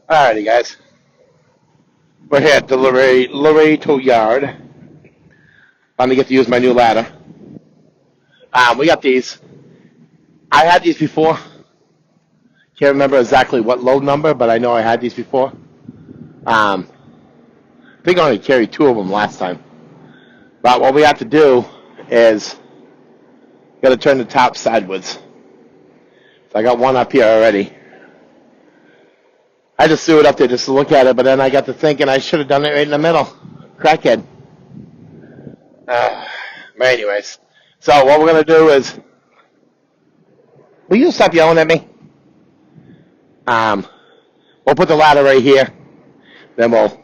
Alrighty, guys. We're here at the Laredo yard. I'm going to get to use my new ladder. We got these. I had these before. Can't remember exactly what load number, but I know I had these before. I think I only carried 2 of them last time. But what we have to do is got to turn the top sideways. So I got one up here already. I just threw it up there just to look at it, but then I got to thinking I should have done it right in the middle. Crackhead. But anyways, so what we're going to do is, will you stop yelling at me? We'll put the ladder right here. Then we'll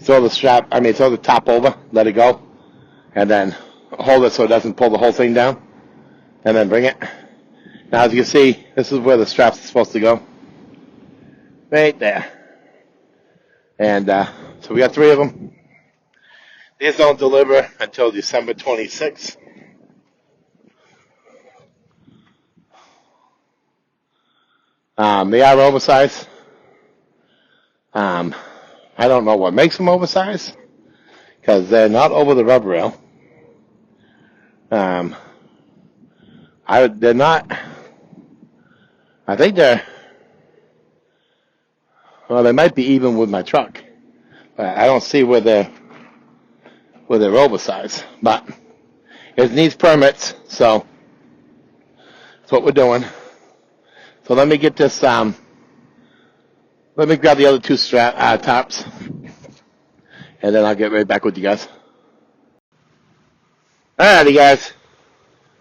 throw the top over, let it go, and then hold it so it doesn't pull the whole thing down, and then bring it. Now, as you can see, this is where the straps are supposed to go. Right there. And so we got 3 of them. These don't deliver until December 26th. They are oversized. I don't know what makes them oversized, because they're not over the rubber rail. They're not. I think they're. Well, they might be even with my truck, but I don't see where they're oversized. But it needs permits, so that's what we're doing. So let me get this. Let me grab the other 2 tops, and then I'll get right back with you guys. Alrighty, guys.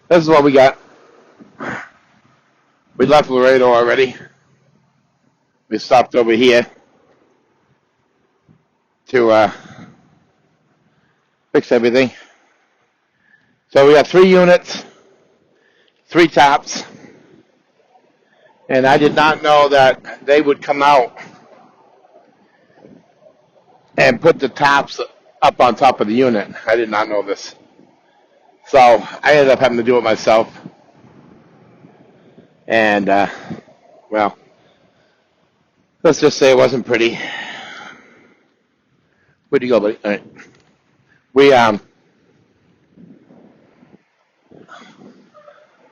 This is what we got. We left Laredo already. We stopped over here to fix everything. So we got 3 units, 3 tops, and I did not know that they would come out and put the tops up on top of the unit. I did not know this. So I ended up having to do it myself. And, well, let's just say it wasn't pretty. Where'd you go, buddy? All right.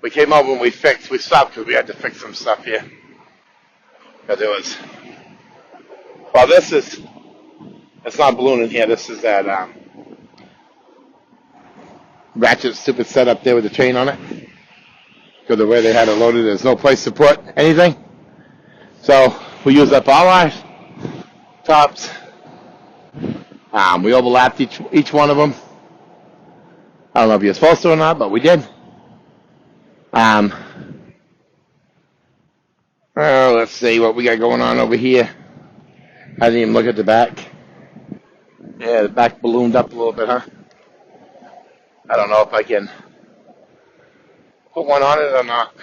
We came over and we stopped because we had to fix some stuff here. Because it was, well, it's not ballooning here. This is that ratchet stupid setup there with the chain on it. Because the way they had it loaded, there's no place to put anything. So we used up all our tops. We overlapped each one of them. I don't know if you're supposed to or not, but we did. Let's see what we got going on over here. I didn't even look at the back. Yeah, the back ballooned up a little bit, huh? I don't know if I can put one on it or not.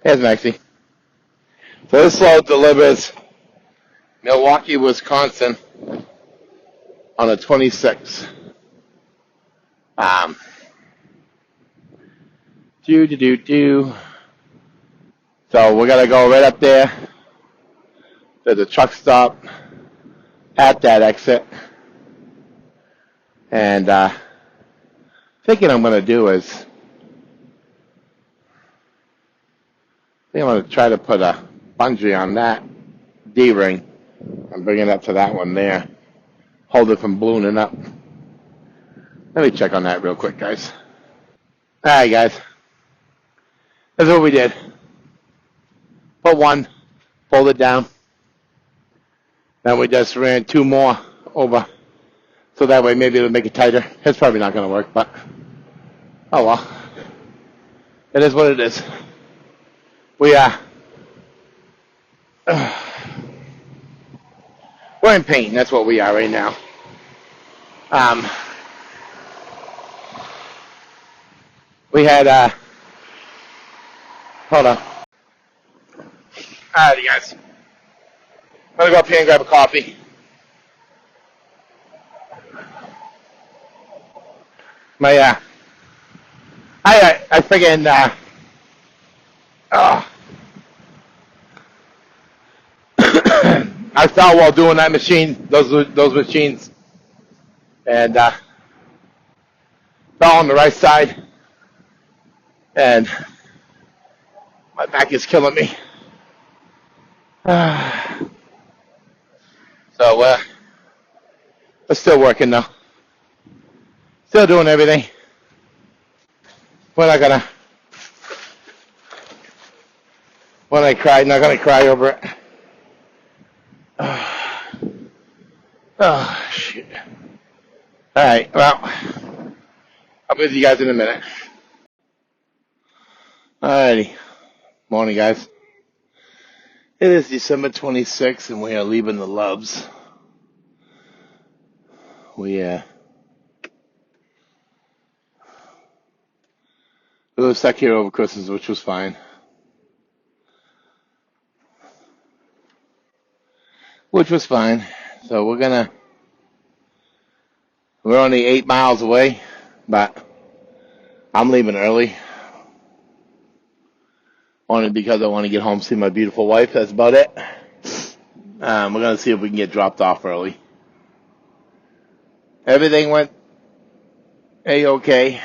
Here's Maxie. So this load delivers Milwaukee, Wisconsin on the 26th. So we're gonna go right up there. There's a truck stop at that exit, and thinking I'm gonna do is, I think I'm gonna try to put a bungee on that D-ring and bring it up to that one there. Hold it from ballooning up. Let me check on that real quick, guys. Alright, guys. That's what we did. Put one, fold it down. Then we just ran 2 more over. So that way maybe it'll make it tighter. It's probably not going to work, but oh well. It is what it is. We're in pain. That's what we are right now. We had, hold on. Alrighty, guys. I'm going to go up here and grab a coffee. I friggin', I fell while doing that machine, those machines, and fell on the right side, and my back is killing me. So we're still working though, still doing everything. We're not gonna, when I cry, not gonna cry over it. Oh shit! All right, well, I'll be with you guys in a minute. Alrighty, morning guys. It is December 26th, and we are leaving the Loves. We were stuck here over Christmas, which was fine. So we're only 8 miles away, but I'm leaving early. Only because I want to get home, see my beautiful wife. That's about it. We're going to see if we can get dropped off early. Everything went A-okay.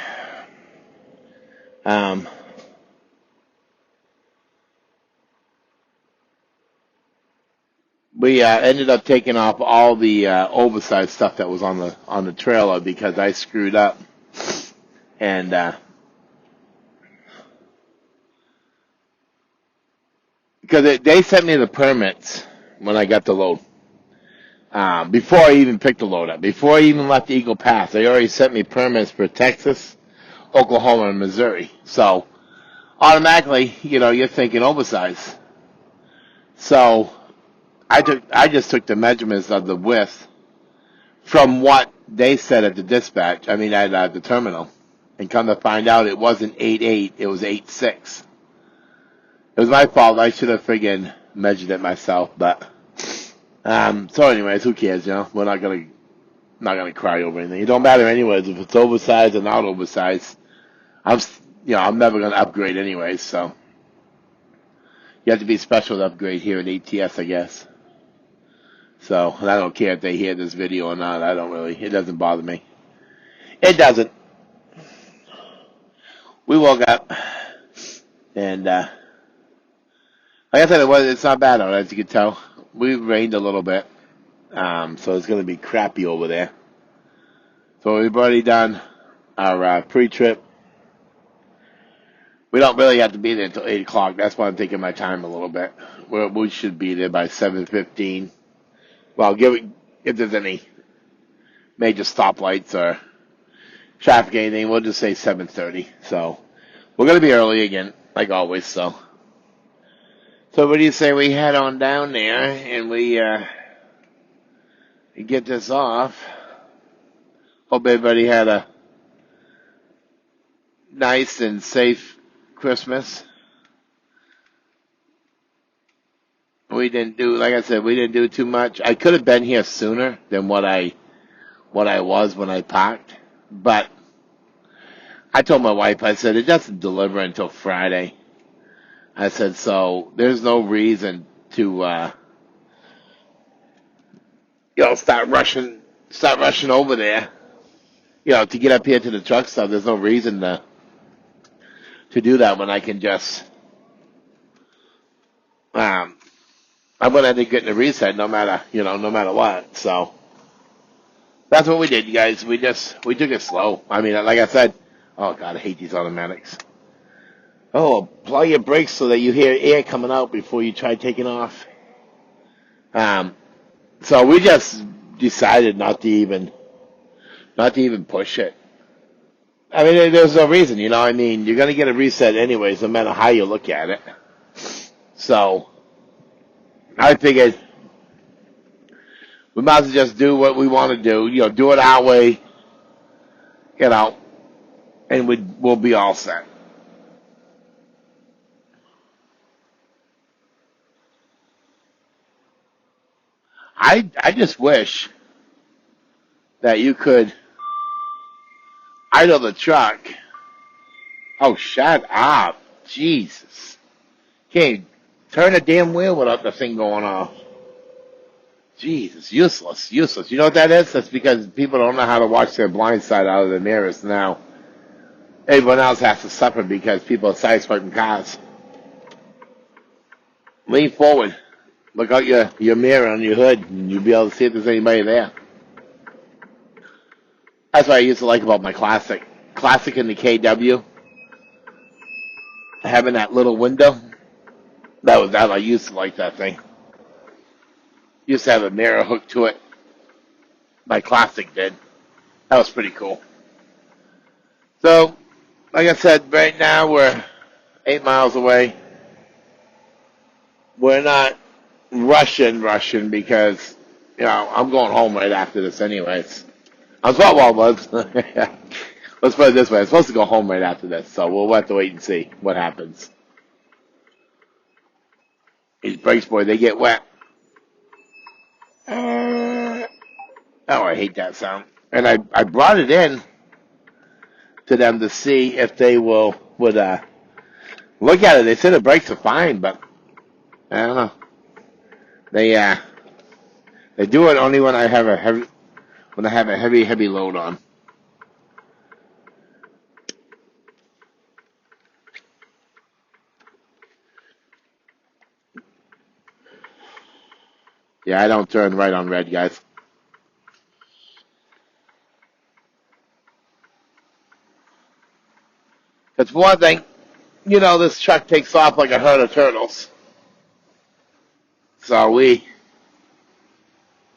We ended up taking off all the oversized stuff that was on the trailer because I screwed up, and because they sent me the permits when I got the load. Before I even picked the load up, before I even left Eagle Pass, they already sent me permits for Texas, Oklahoma, and Missouri. So automatically, you're thinking oversized. So I just took the measurements of the width from what they said at the dispatch. I mean, at the terminal, and come to find out, it wasn't 8.8, it was 8.6. It was my fault. I should have friggin' measured it myself, but so anyways, who cares? We're not gonna cry over anything. It don't matter anyways if it's oversized or not oversized. I'm never gonna upgrade anyways. So you have to be special to upgrade here at ATS, I guess. So, and I don't care if they hear this video or not. It doesn't bother me. It doesn't. We woke up, and like I said, it's not bad out, as you can tell. We rained a little bit, so it's going to be crappy over there. So we've already done our pre-trip. We don't really have to be there until 8 o'clock. That's why I'm taking my time a little bit. We should be there by 7:15. Well, if there's any major stoplights or traffic, anything, we'll just say 7:30. So we're going to be early again, like always. So what do you say we head on down there and we get this off? Hope everybody had a nice and safe Christmas. We didn't do, like I said, we didn't do too much. I could have been here sooner than what I was when I parked, but I told my wife, I said, it doesn't deliver until Friday. I said, so there's no reason to, start rushing over there, to get up here to the truck stop. There's no reason to do that when I can just, I went ahead and get the reset no matter what. So that's what we did, you guys. We took it slow. I mean, like I said, oh God, I hate these automatics. Oh, apply your brakes so that you hear air coming out before you try taking off. So we just decided not to even push it. I mean, there's no reason, I mean, you're gonna get a reset anyways, no matter how you look at it. So I figured we might as well just do what we want to do, do it our way, and we'll be all set. I just wish that you could idle the truck. Oh, shut up. Jesus. Can't turn the damn wheel without the thing going off. Jeez, it's useless, useless. You know what that is? That's because people don't know how to watch their blind side out of the mirrors now. Everyone else has to suffer because people are sideswiping cars. Lean forward. Look out your mirror on your hood, and you'll be able to see if there's anybody there. That's what I used to like about my Classic. Classic in the KW, having that little window. I used to like that thing. Used to have a mirror hooked to it. My Classic did. That was pretty cool. So, like I said, right now we're 8 miles away. We're not rushing because, I'm going home right after this anyways. I'm supposed, let's put it this way. I'm supposed to go home right after this, so we'll have to wait and see what happens. These brakes, boy, they get wet. Oh, I hate that sound. And I brought it in to them to see if they would look at it. They said the brakes are fine, but I don't know. They do it only when I have a heavy load on. Yeah, I don't turn right on red, guys. It's one thing, this truck takes off like a herd of turtles. So we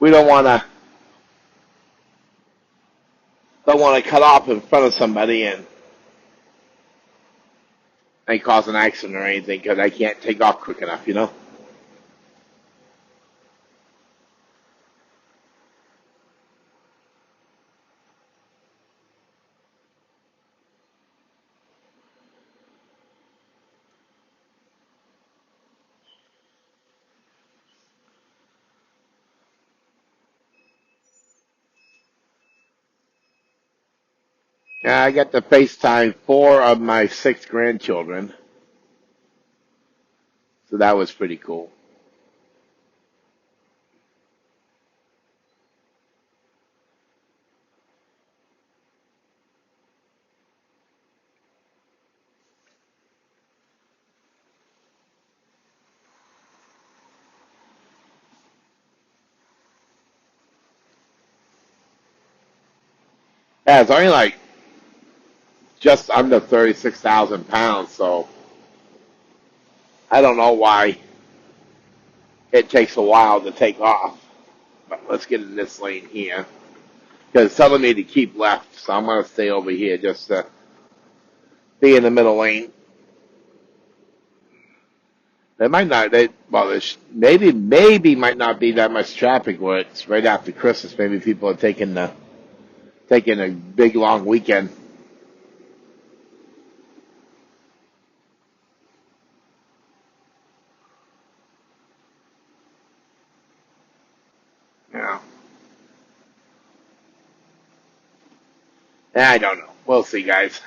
don't want to cut off in front of somebody and cause an accident or anything because I can't take off quick enough. Yeah, I got to FaceTime 4 of my 6 grandchildren, so that was pretty cool. Yeah, it's only like just under 36,000 pounds, so I don't know why it takes a while to take off. But let's get in this lane here because it's telling me to keep left, so I'm going to stay over here just to be in the middle lane. They might not. There's maybe might not be that much traffic where it's right after Christmas. Maybe people are taking a big long weekend. Yeah, I don't know. We'll see, guys.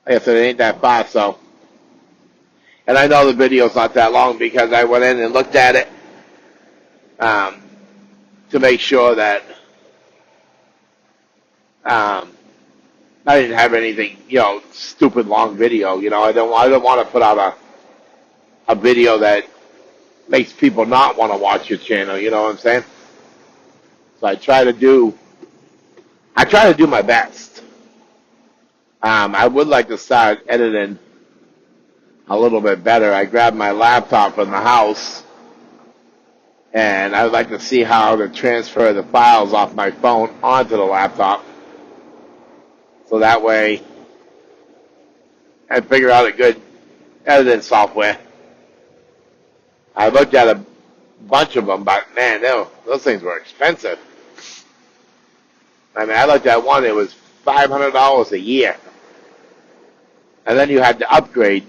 Like I said, it ain't that far, so. And I know the video's not that long because I went in and looked at it um, to make sure that um, I didn't have anything, stupid long video. I don't want to put out a video that makes people not want to watch your channel. You know what I'm saying? So I try to do my best. I would like to start editing a little bit better. I grabbed my laptop from the house, and I would like to see how to transfer the files off my phone onto the laptop, so that way I figure out a good editing software. I looked at a bunch of them, but man, those things were expensive. I mean, I looked at one; it was $500 a year, and then you had to upgrade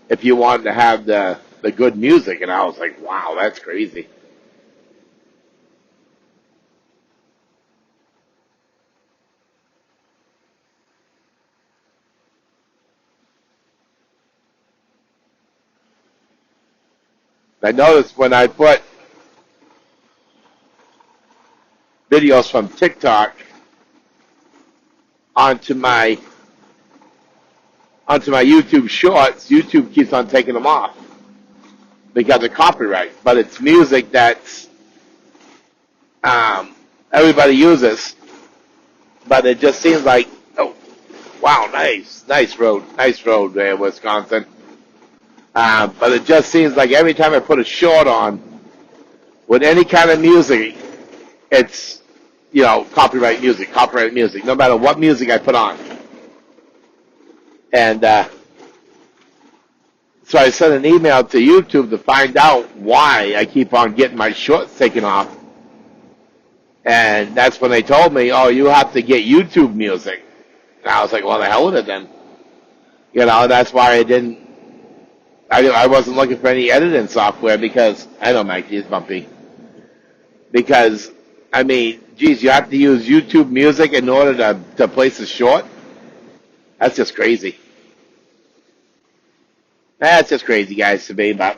if you wanted to have the good music. And I was like, wow, that's crazy. I noticed when I put videos from TikTok onto my YouTube Shorts, YouTube keeps on taking them off because of copyright. But it's music that's everybody uses, but it just seems like, oh, wow, nice road there in Wisconsin. But it just seems like every time I put a short on with any kind of music, it's, copyright music, no matter what music I put on. And so I sent an email to YouTube to find out why I keep on getting my shorts taken off. And that's when they told me, oh, you have to get YouTube music. And I was like, well, the hell with it then. That's why I wasn't looking for any editing software because, I know Mike, he's bumpy. Because, geez, you have to use YouTube music in order to place a short? That's just crazy. That's just crazy, guys, to me, but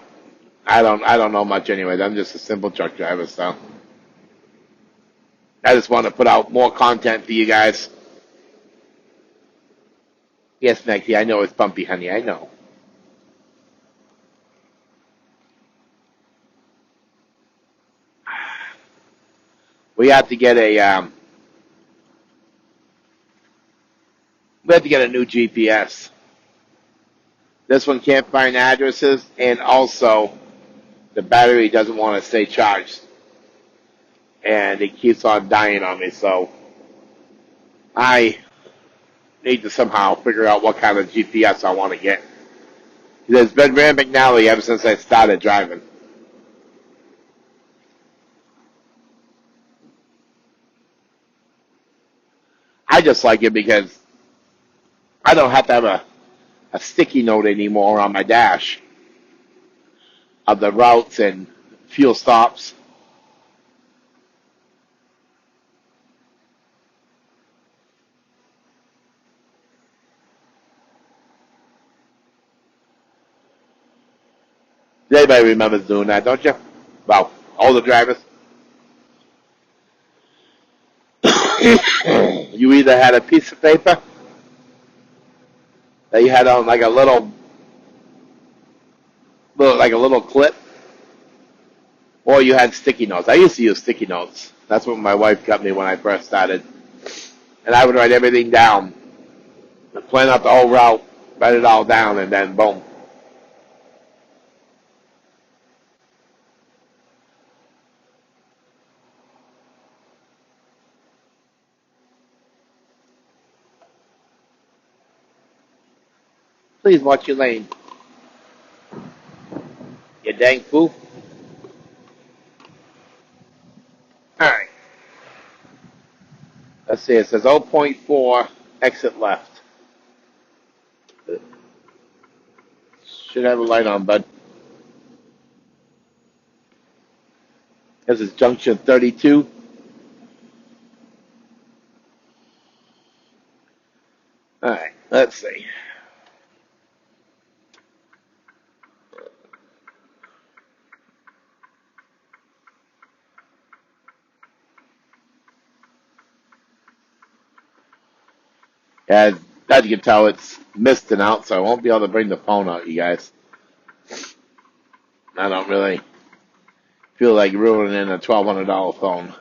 I don't know much anyway. I'm just a simple truck driver, so I just want to put out more content for you guys. Yes, Maggie, I know it's bumpy, honey. I know. We have to get a new GPS. This one can't find addresses, and also the battery doesn't want to stay charged, and it keeps on dying on me. So I need to somehow figure out what kind of GPS I want to get. It's been Rand McNally ever since I started driving. I just like it because I don't have to have a sticky note anymore on my dash of the routes and fuel stops. Everybody remembers doing that, don't you? Well, all the drivers. You either had a piece of paper that you had on like a little clip, or you had sticky notes. I used to use sticky notes. That's what my wife got me when I first started. And I would write everything down, plan out the whole route, write it all down, and then boom. Please watch your lane. You dang fool. Alright. Let's see, it says 0.4, exit left. Should have a light on, bud. This is junction 32. Alright, let's see. As you can tell, it's misting out, so I won't be able to bring the phone out, you guys. I don't really feel like ruining a $1,200 phone.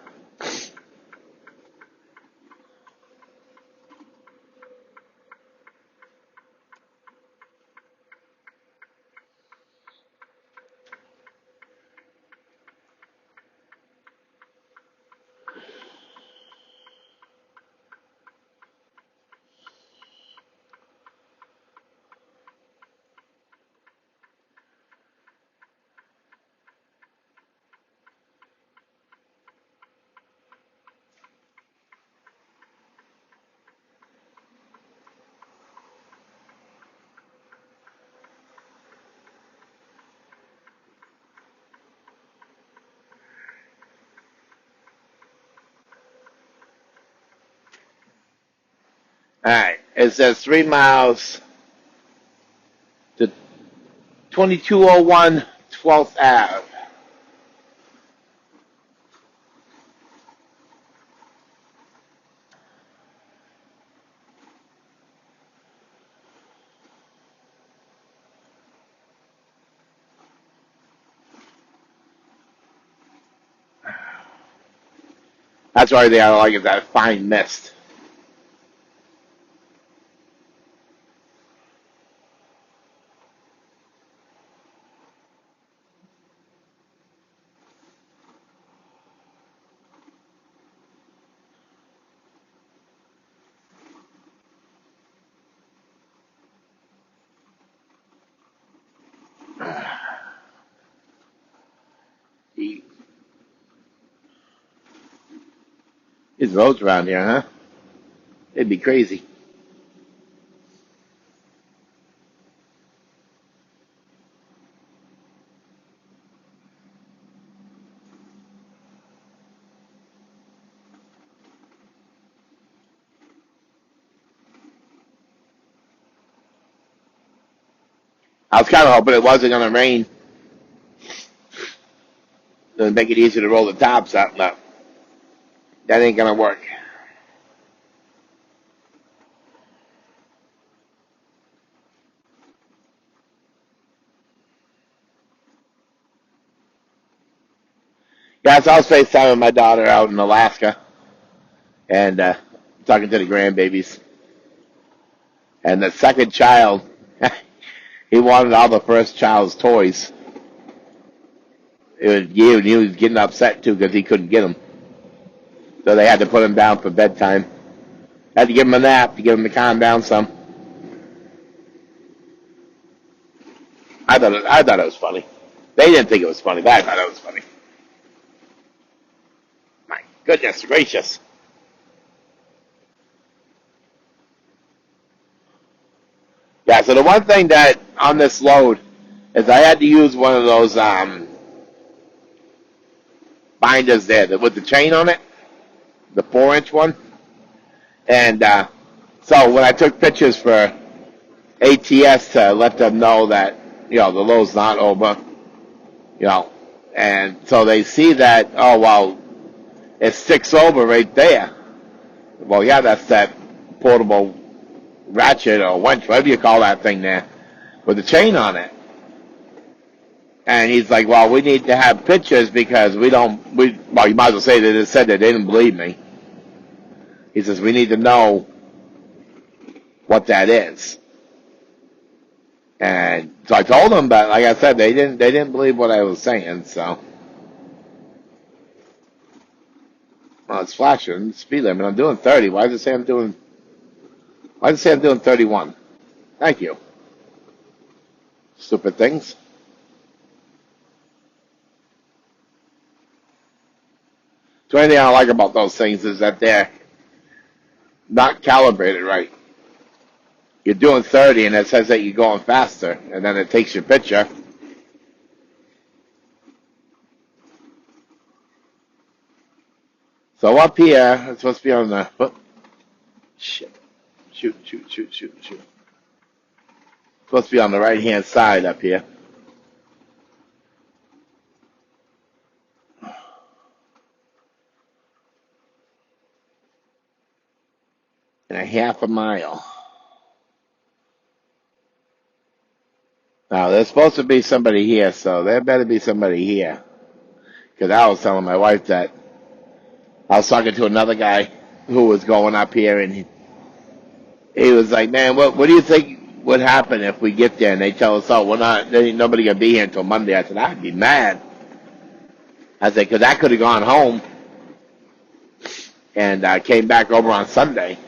Alright, it says 3 miles to 2201 12th Ave. That's why they are like it, that fine mist. There's roads around here, huh? It'd be crazy. I was kind of hoping it wasn't going to rain. It would make it easier to roll the tops up, but that ain't going to work. Yeah, so I was FaceTiming my daughter out in Alaska and talking to the grandbabies. And the second child, he wanted all the first child's toys. He was getting upset too because he couldn't get them. So they had to put him down for bedtime. Had to give him a nap to get him to calm down some. I thought it was funny. They didn't think it was funny, but I thought it was funny. My goodness gracious. Yeah, so the one thing that on this load is I had to use one of those binders there with the chain on it, the 4-inch one. And so when I took pictures for ATS to let them know that, the load's not over, and so they see that, oh, well, it sticks over right there. Well, yeah, that's that portable ratchet or winch, whatever you call that thing there, with the chain on it. And he's like, well, we need to have pictures because you might as well say that it said that they didn't believe me. He says, we need to know what that is. And so I told them, but like I said, they didn't believe what I was saying, so. Well, it's flashing, speed limit. I'm doing 30. Why does it say I'm doing 31? Thank you. Stupid things. So anything I don't like about those things is that they're not calibrated right. You're doing 30 and it says that you're going faster, and then it takes your picture. So up here, it's supposed to be on the, shit. Shoot. Supposed to be on the right-hand side up here. And a half a mile. Now, there's supposed to be somebody here, so there better be somebody here. Because I was telling my wife that I was talking to another guy who was going up here, and he was like, man, what do you think would happen if we get there and they tell us, oh, there ain't nobody going to be here until Monday? I said, I'd be mad. I said, because I could have gone home and came back over on Sunday.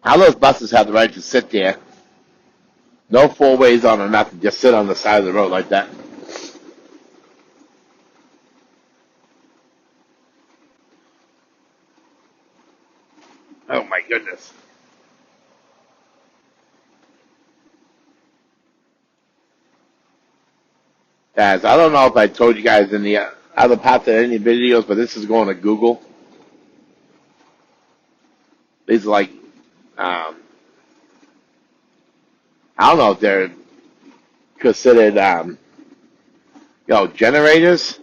How those buses have the right to sit there? No four ways on or nothing. Just sit on the side of the road like that. Oh, my goodness. Guys, I don't know if I told you guys in the other parts of any videos, but this is going to Google. These are like, I don't know if they're considered, generators.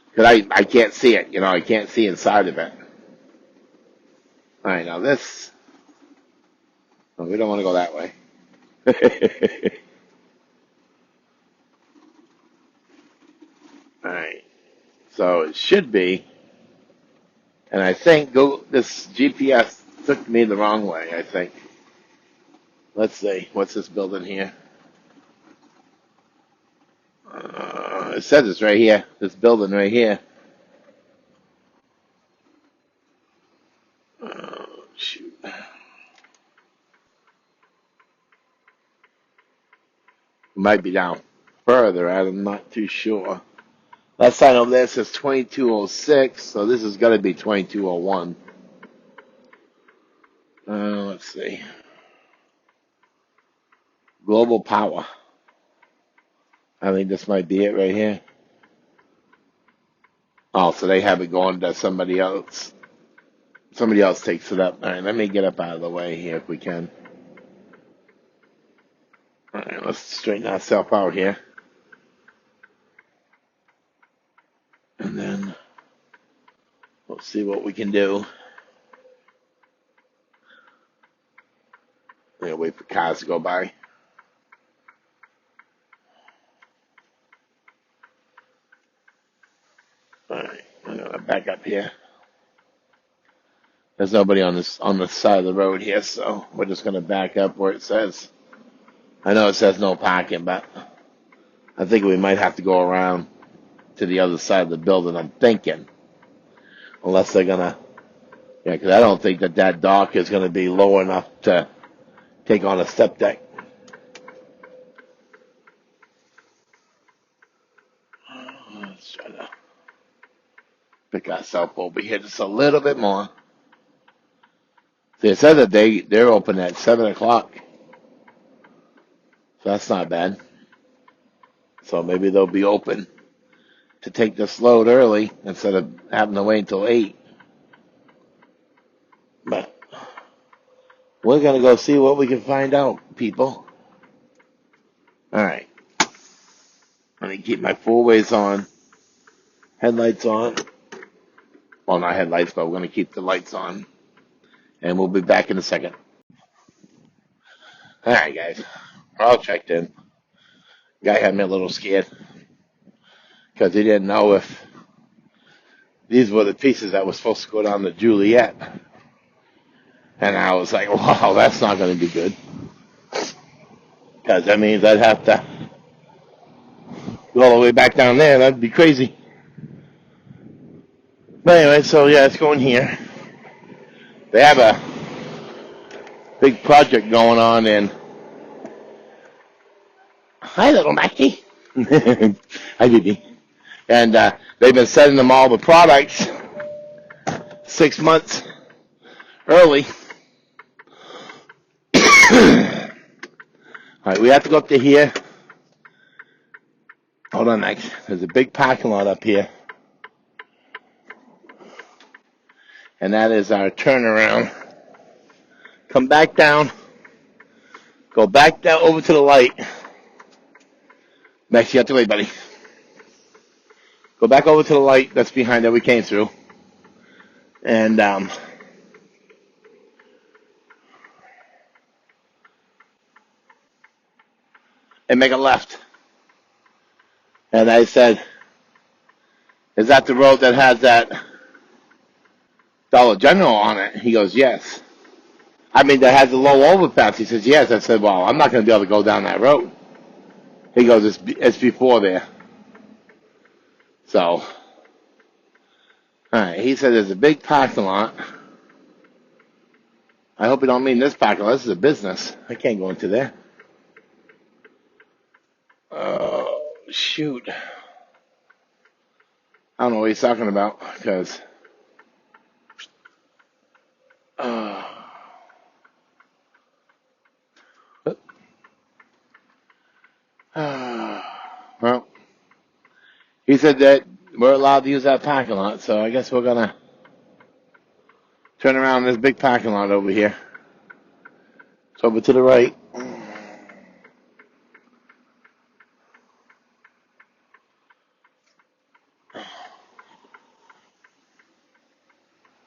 Because I can't see it, I can't see inside of it. All right, now this, we don't want to go that way. All right. should be. And I think this GPS took me the wrong way, I think. Let's see. What's this building here? It says it's right here. This building right here. Shoot. Might be down further. I'm not too sure. That sign over there says 2206, so this has got to be 2201. Let's see. Global Power. I think this might be it right here. Oh, so they have it going to somebody else. Somebody else takes it up. All right, let me get up out of the way here if we can. All right, let's straighten ourselves out here. And then we'll see what we can do. I'm going to wait for cars to go by. All right, I'm going to back up here. There's nobody on the side of the road here, so we're just going to back up where it says. I know it says no parking, but I think we might have to go around to the other side of the building, I'm thinking. Unless they're going to, yeah, because I don't think that dock is going to be low enough to take on a step deck. Let's try to pick ourselves over here just a little bit more. They said that they're open at 7 o'clock. So that's not bad. So maybe they'll be open to take this load early instead of having to wait until 8. But we're going to go see what we can find out, people. All right. Let me keep my four-ways on. Headlights on. Well, not headlights, but we're going to keep the lights on. And we'll be back in a second. All right, guys. We're all checked in. Guy had me a little scared because he didn't know if these were the pieces that were supposed to go down to Juliet. And I was like, wow, that's not going to be good. Because that means I'd have to go all the way back down there. That'd be crazy. But anyway, so yeah, it's going here. They have a big project going on in. Hi, little Mackie. Hi, baby. And they've been sending them all the products 6 months early. All right, we have to go up to here. Hold on, Max. There's a big parking lot up here. And that is our turnaround. Come back down. Go back down over to the light. Max, you have to wait, buddy. Go back over to the light that's behind that we came through. And make a left. And I said, is that the road that has that Dollar General on it? He goes, yes. I mean, that has the low overpass. He says, yes. I said, well, I'm not going to be able to go down that road. He goes, it's before there. So, all right. He said there's a big parking lot. I hope you don't mean this parking lot. This is a business. I can't go into there. Oh, shoot. I don't know what he's talking about because well, he said that we're allowed to use that parking lot, so I guess we're gonna turn around this big parking lot over here. It's over to the right.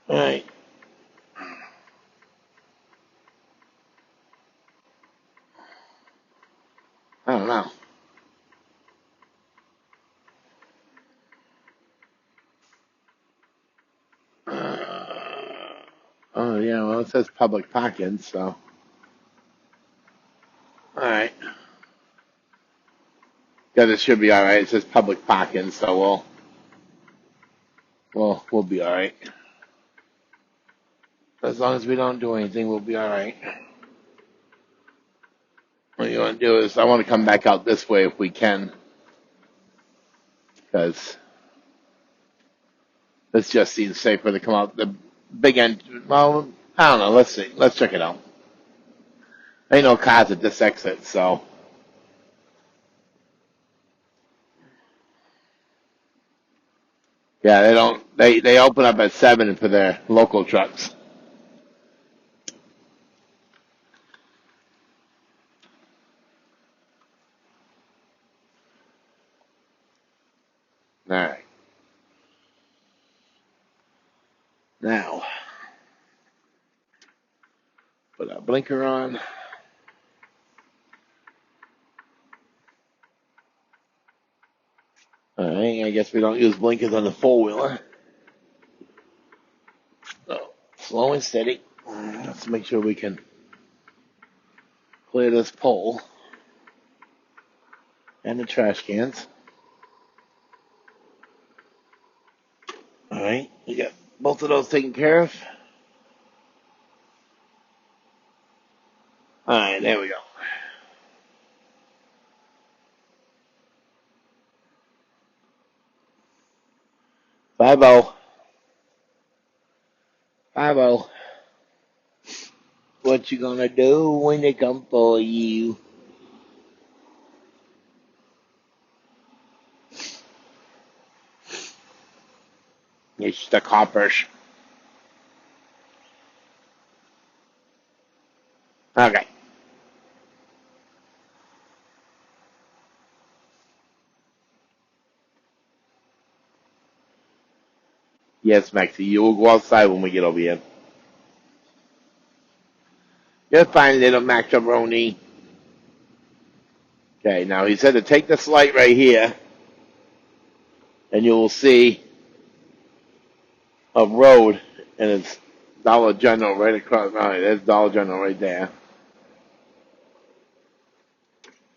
All right. I don't know. Oh, yeah, well, it says public parking, so. All right. Yeah, this should be all right. It says public parking, so we'll be all right. As long as we don't do anything, we'll be all right. What you want to do is, I want to come back out this way if we can, because this just seems safer to come out the big end. Well, I don't know. Let's see. Let's check it out. Ain't no cars at this exit, so. Yeah, they don't. They open up at 7 for their local trucks. All right. Now, put our blinker on. All right. I guess we don't use blinkers on the four-wheeler. So, slow and steady. Let's make sure we can clear this pole and the trash cans. All right. We got both of those taken care of. All right. There we go. Five-oh. 5-0. What you gonna do when they come for you? It's the coppers. Okay. Yes, Maxie, you will go outside when we get over here. You're fine, little macaroni. Okay, now he said to take this light right here, and you will see a road, and it's Dollar General right across. All right, there's Dollar General right there.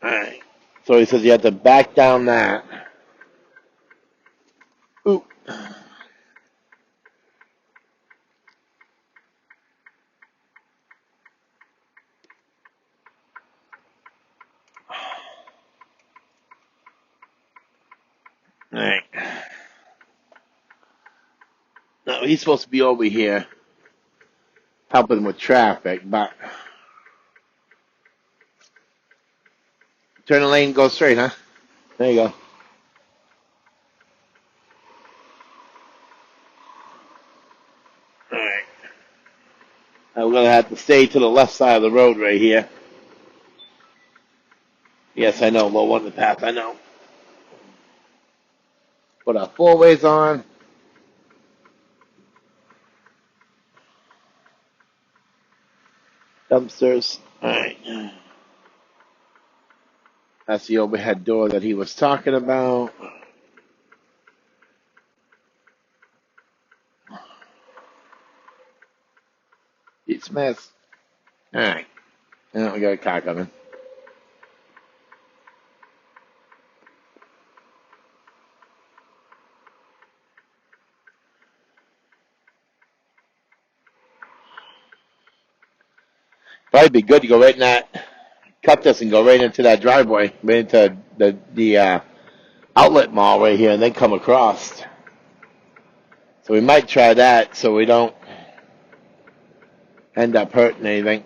All right. So he says you have to back down that. Ooh. All right. No, he's supposed to be over here helping with traffic, but turn the lane, go straight, huh? There you go. All right. We're gonna have to stay to the left side of the road right here. Yes, I know, low on the path. I know. Put our four ways on. Dumpsters. All right. That's the overhead door that he was talking about. Pete Smith. All right. Now we got a car coming. Probably be good to go right in that, cut this and go right into that driveway, right into the outlet mall right here, and then come across. So we might try that so we don't end up hurting anything.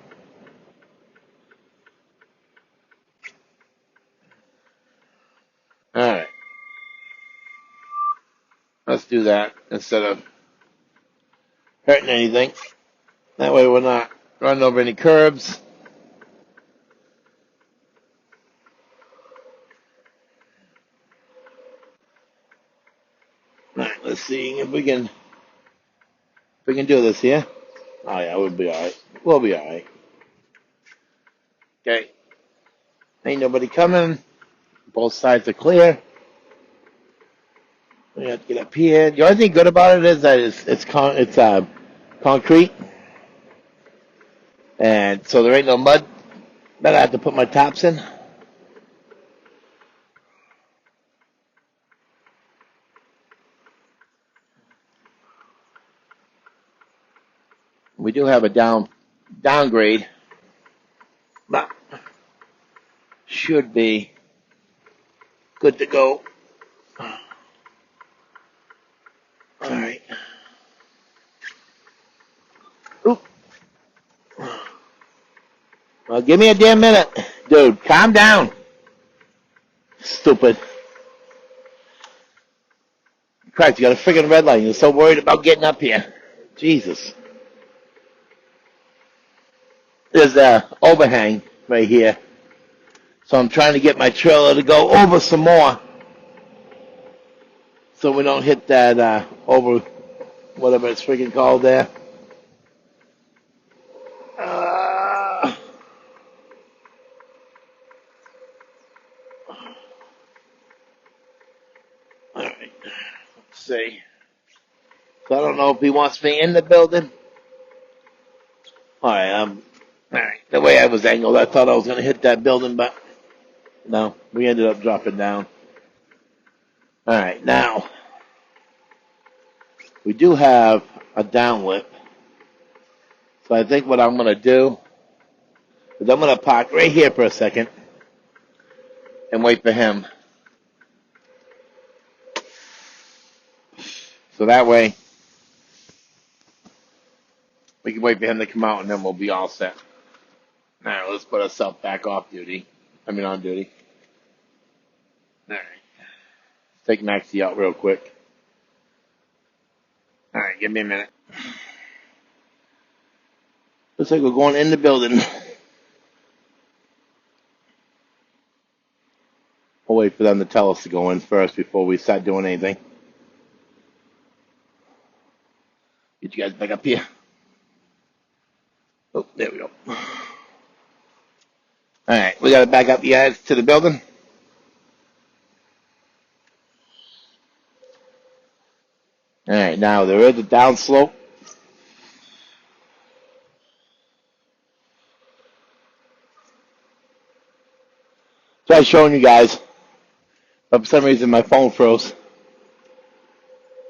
All right. Let's do that instead of hurting anything. That way we're not running over any curbs. All right, let's see if we can do this here. Oh yeah, we'll be all right. We'll be all right. Okay. Ain't nobody coming. Both sides are clear. We have to get up here. The only thing good about it is that it's concrete. And so there ain't no mud that I have to put my tops in. We do have a downgrade, but should be good to go. All right. Oop. Well, give me a damn minute. Dude, calm down. Stupid. Christ, you got a friggin' red light. You're so worried about getting up here. Jesus. There's an overhang right here. So I'm trying to get my trailer to go over some more so we don't hit that over whatever it's freaking called there. All right. Let's see. So I don't know if he wants me in the building. All right. All right. The way I was angled, I thought I was going to hit that building, but no, we ended up dropping down. All right. Now, we do have a downlip. So I think what I'm going to do is I'm going to park right here for a second and wait for him. So that way, we can wait for him to come out and then we'll be all set. All right, let's put ourselves back on duty. All right. Take Maxie out real quick. All right, give me a minute. Looks like we're going in the building. We'll wait for them to tell us to go in first before we start doing anything. Get you guys back up here. Oh, there we go. All right, we got to back up you guys to the building. All right, now there is a downslope. So I was showing you guys, but for some reason my phone froze.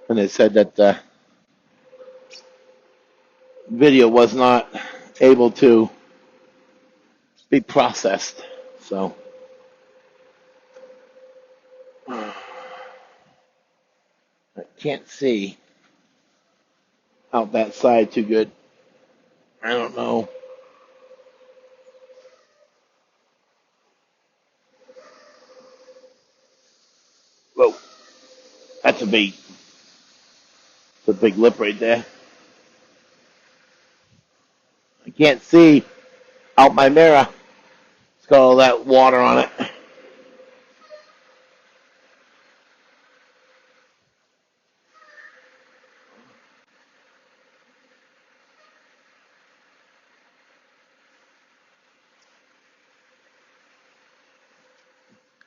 And it said that the video was not able to be processed. So I can't see out that side too good. I don't know. Whoa, that's a big lip right there. I can't see out my mirror. It's got all that water on it.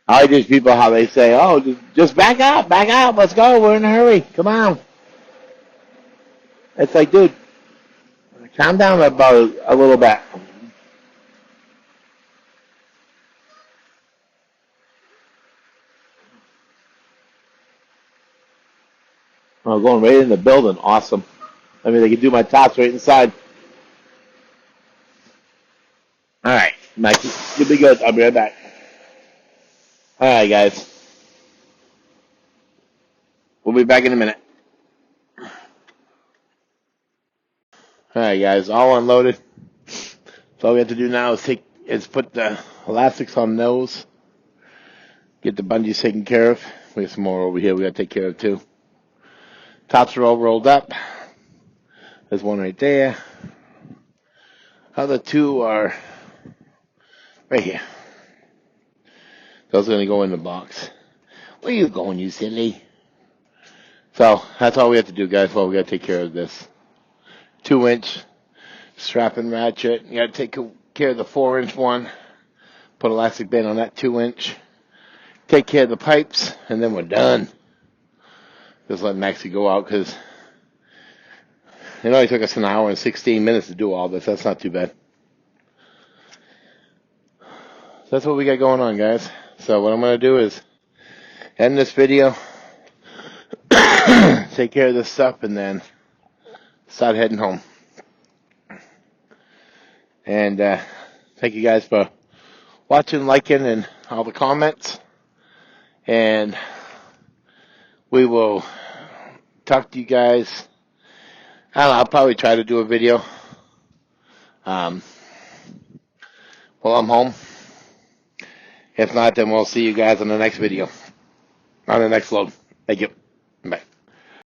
I just people how they say, oh, just back up, let's go, we're in a hurry, come on. It's like, dude, calm down about a little bit. Oh, going right in the building, awesome. I mean, they can do my tops right inside. All right, Mikey, you'll be good. I'll be right back. All right, guys. We'll be back in a minute. All right, guys, all unloaded. So all we have to do now is put the elastics on those. Get the bungees taken care of. We have some more over here we got to take care of too. Tops are all rolled up. There's one right there. Other two are right here. Those are going to go in the box. Where are you going, you silly? So that's all we have to do, guys. Well, we got to take care of this 2-inch strap and ratchet. You got to take care of the 4-inch one. Put elastic band on that 2-inch. Take care of the pipes, and then we're done. Just let Maxie go out because it only took us an hour and 16 minutes to do all this. That's not too bad. that's what we got going on, guys. So what I'm going to do is end this video, take care of this stuff, and then start heading home. And thank you guys for watching, liking, and all the comments. And we will talk to you guys. I don't know, I'll probably try to do a video while I'm home. If not, then we'll see you guys on the next video, on the next load. Thank you. Bye.